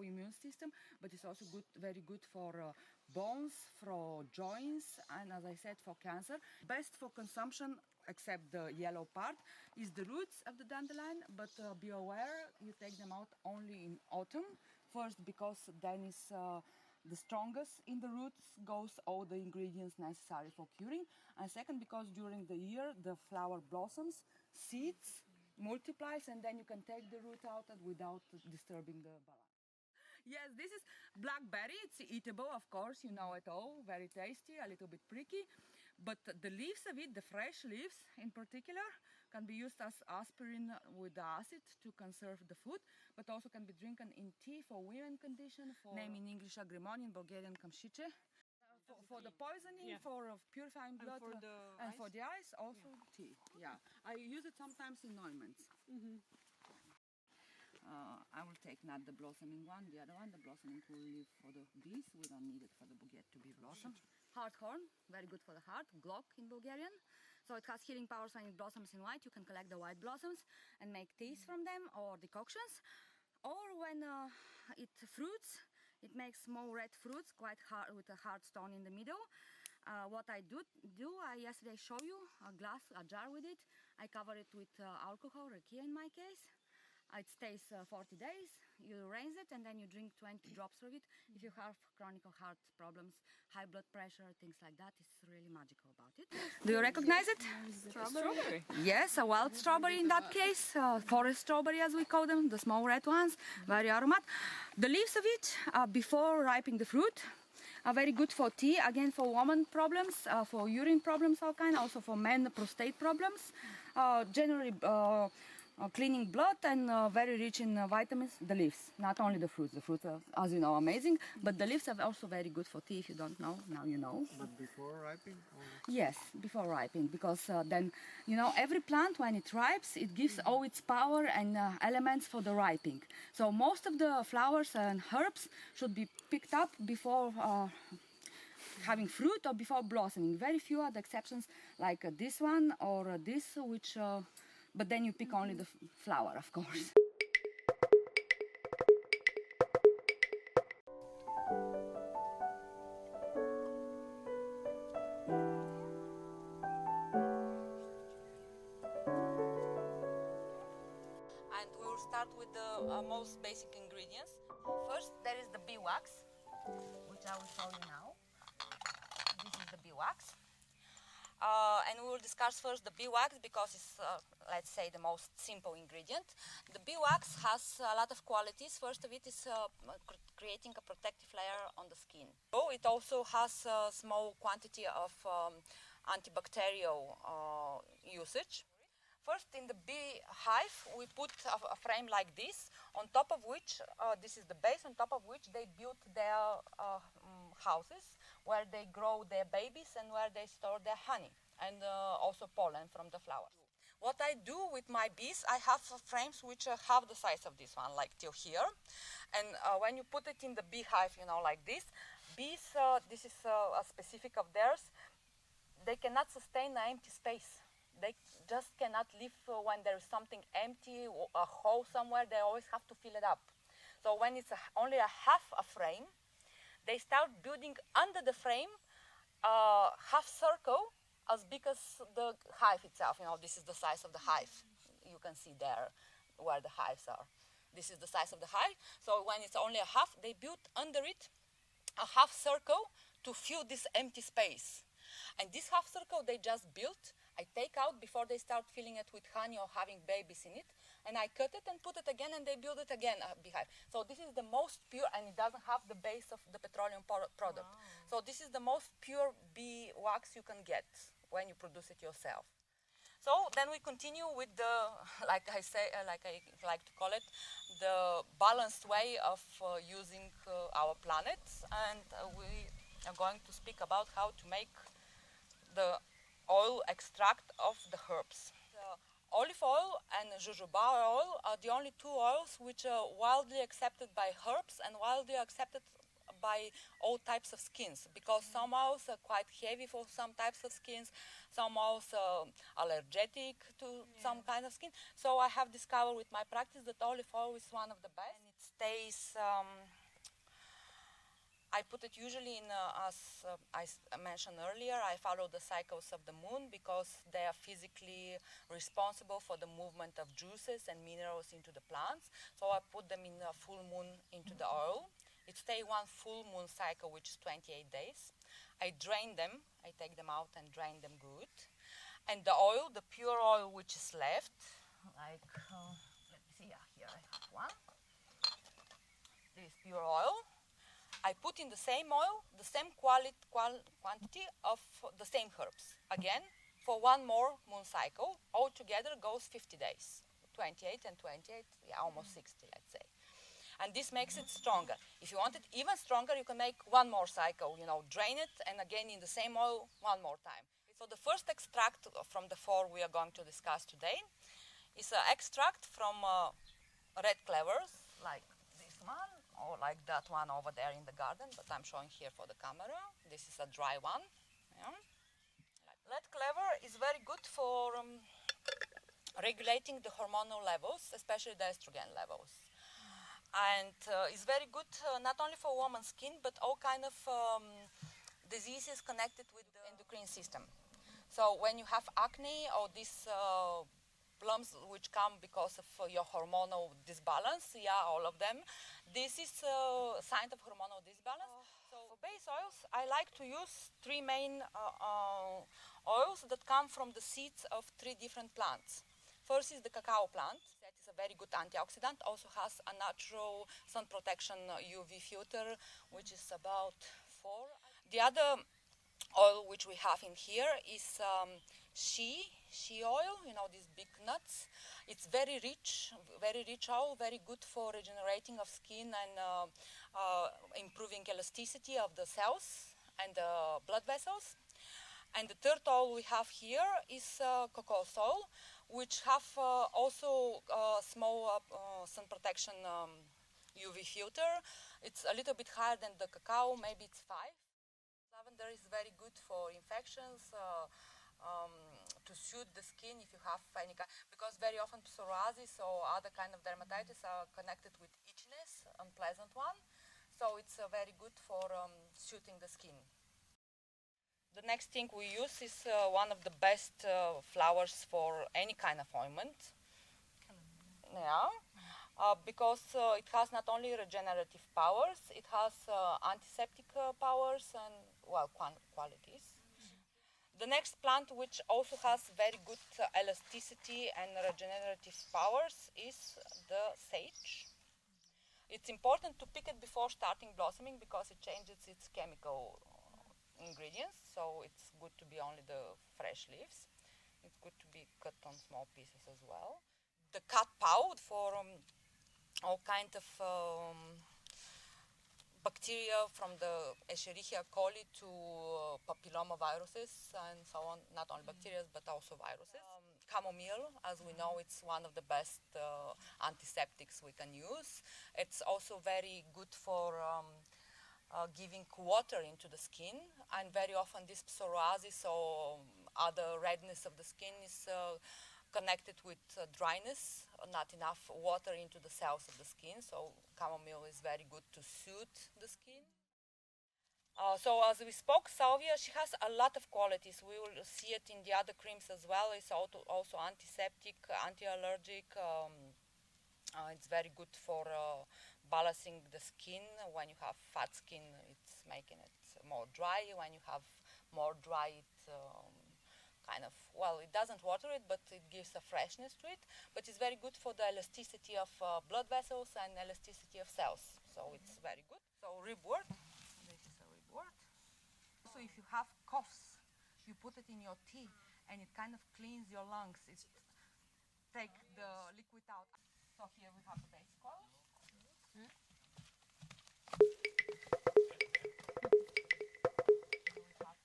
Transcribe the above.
for immune system, but it's also good, very good for bones, for joints, and as I said, for cancer. Best for consumption, except the yellow part, is the roots of the dandelion, but be aware you take them out only in autumn. First, because then is the strongest in the roots goes all the ingredients necessary for curing, and second, because during the year the flower blossoms, seeds, multiplies, and then you can take the root out without disturbing the balance. Yes, this is blackberry. It's eatable, of course, you know it all. Very tasty, a little bit pricky. But the leaves of it, the fresh leaves in particular, can be used as aspirin with the acid to conserve the food, but also can be drinking in tea for women condition, for name in English agrimony, in Bulgarian kamšiče. For the poisoning, for purifying blood, and for the eyes, also tea. Yeah, I use it sometimes in ointments. I will take not the blossoming one, the other one. The blossoming will leave for the bees. We don't need it for the bouquet to be blossomed. Hearthorn, very good for the heart. Glock in Bulgarian. So it has healing powers when it blossoms in white. You can collect the white blossoms and make teas from them or decoctions. Or when it fruits, it makes small red fruits, quite hard, with a hard stone in the middle. What I do, I yesterday show you a jar with it. I cover it with alcohol, rakia in my case. It stays 40 days, you rinse it, and then you drink 20 drops of it. If you have chronic heart problems, high blood pressure, things like that, it's really magical about it. Do you recognize it? Strawberry. Yes, a wild strawberry in that case, forest strawberry as we call them, the small red ones, very aromatic. The leaves of it, before ripening the fruit, are very good for tea, again for women problems, for urine problems, all kind, also for men prostate problems. Generally, cleaning blood and very rich in vitamins, the leaves, not only the fruits. The fruits are, as you know, amazing, but the leaves are also very good for tea. If you don't know, now you know. But before ripening? Yes, before ripening, because then, you know, every plant when it ripes, it gives all its power and elements for the ripening. So most of the flowers and herbs should be picked up before having fruit or before blossoming. Very few are the exceptions, like this one or this, which... but then you pick only the flower, of course. And we will start with the most basic ingredients. First, there is the bee wax, which I will show you now. This is the bee wax. And we will discuss first the bee wax because it's, let's say, the most simple ingredient. The bee wax has a lot of qualities. First of it is creating a protective layer on the skin. So it also has a small quantity of antibacterial usage. First, in the bee hive, we put a frame like this, on top of which, this is the base, on top of which they build their houses, where they grow their babies and where they store their honey, and also pollen from the flowers. What I do with my bees, I have frames which are half the size of this one, like till here. And when you put it in the bee hive, you know, like this, bees, this is a specific of theirs, they cannot sustain an empty space. They just cannot live when there is something empty, a hole somewhere, they always have to fill it up. So when it's only a half a frame, they start building under the frame a half circle as big as the hive itself. You know, this is the size of the hive. You can see there where the hives are. This is the size of the hive. So when it's only a half, they build under it a half circle to fill this empty space. And this half circle they just built, I take out before they start filling it with honey or having babies in it, and I cut it and put it again, and they build it again behind. So this is the most pure, and it doesn't have the base of the petroleum product. Wow. So this is the most pure bee wax you can get when you produce it yourself. So then we continue with the, like I like to call it, the balanced way of using our planet, and we are going to speak about how to make the oil extract of the herbs. Olive oil and jojoba oil are the only two oils which are widely accepted by herbs and widely accepted by all types of skins, because some oils are quite heavy for some types of skins, some oils are allergic to some kind of skin. So I have discovered with my practice that olive oil is one of the best. And stays. I put it usually in, as I mentioned earlier, I follow the cycles of the moon because they are physically responsible for the movement of juices and minerals into the plants. So I put them in a full moon into the oil. It stays one full moon cycle, which is 28 days. I drain them, I take them out and drain them good. And the oil, the pure oil which is left, like, let me see, yeah, here I have one. This pure oil. I put in the same oil, the same quantity of the same herbs. Again, for one more moon cycle, altogether goes 50 days. 28 and 28, yeah, almost 60, let's say. And this makes it stronger. If you want it even stronger, you can make one more cycle, you know, drain it, and again in the same oil one more time. So the first extract from the four we are going to discuss today is an extract from red clovers, like this one, or like that one over there in the garden, but I'm showing here for the camera. This is a dry one. Yeah. Red clover is very good for regulating the hormonal levels, especially the estrogen levels. And it's very good not only for woman's skin, but all kind of diseases connected with the endocrine system. So when you have acne or these lumps which come because of your hormonal disbalance, yeah, all of them, this is a sign of hormonal disbalance. So for base oils, I like to use three main oils that come from the seeds of three different plants. First is the cacao plant. That is a very good antioxidant, also has a natural sun protection UV filter, which is about 4. The other oil which we have in here is shea oil, you know, these big nuts. It's very rich oil, very good for regenerating of skin and improving elasticity of the cells and the blood vessels. And the third oil we have here is cocoa oil, which have also small sun protection UV filter. It's a little bit higher than the cacao, maybe it's 5. Lavender is very good for infections, to soothe the skin if you have any kind, because very often psoriasis or other kind of dermatitis are connected with itchiness, unpleasant one. So it's very good for soothing the skin. The next thing we use is one of the best flowers for any kind of ointment. Yeah. Because it has not only regenerative powers, it has antiseptic powers and, well, qualities. The next plant which also has very good elasticity and regenerative powers is the sage. It's important to pick it before starting blossoming because it changes its chemical ingredients, so it's good to be only the fresh leaves. It's good to be cut on small pieces as well. The cat paw for all kinds of bacteria from the Escherichia coli to papillomaviruses and so on, not only bacteria but also viruses. Chamomile, as we know, it's one of the best antiseptics we can use. It's also very good for giving water into the skin, and very often this psoriasis or other redness of the skin is connected with dryness, not enough water into the cells of the skin, so chamomile is very good to soothe the skin. So as we spoke, salvia, she has a lot of qualities. We will see it in the other creams as well. It's also antiseptic, anti-allergic. It's very good for balancing the skin. When you have fat skin, it's making it more dry. When you have more dry, it kind of, well, it doesn't water it, but it gives a freshness to it. But it's very good for the elasticity of blood vessels and elasticity of cells. So it's very good. So ribwort, this is a ribwort. So if you have coughs, you put it in your tea and it kind of cleans your lungs. It's take the liquid out. So here we have the basic oils.